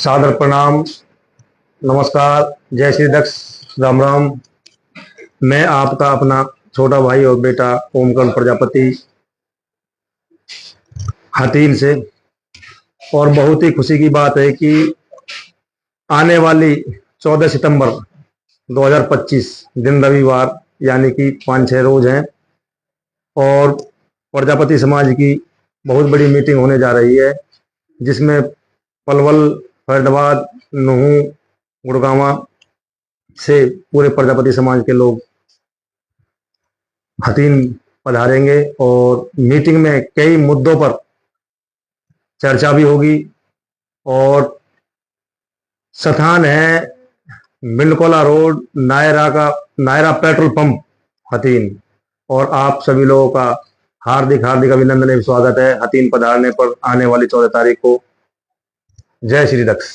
सादर प्रणाम, नमस्कार, जय श्री दक्ष, राम राम। मैं आपका अपना छोटा भाई और बेटा ओमकर्ण प्रजापति हथीन से। और बहुत ही खुशी की बात है कि आने वाली 14 सितंबर 2025 दिन रविवार, यानी कि 5-6 रोज हैं, और प्रजापति समाज की बहुत बड़ी मीटिंग होने जा रही है, जिसमें पलवल, फरीदाबाद, नूहू, गुड़गांवा से पूरे प्रजापति समाज के लोग हथीन पधारेंगे। और मीटिंग में कई मुद्दों पर चर्चा भी होगी। और स्थान है Mindkola road, Nayara petrol pump, Hathin. और आप सभी लोगों का हार्दिक हार्दिक अभिनंदन एवं स्वागत है हथीन पधारने पर आने वाली 14 तारीख को। जय श्री दक्ष।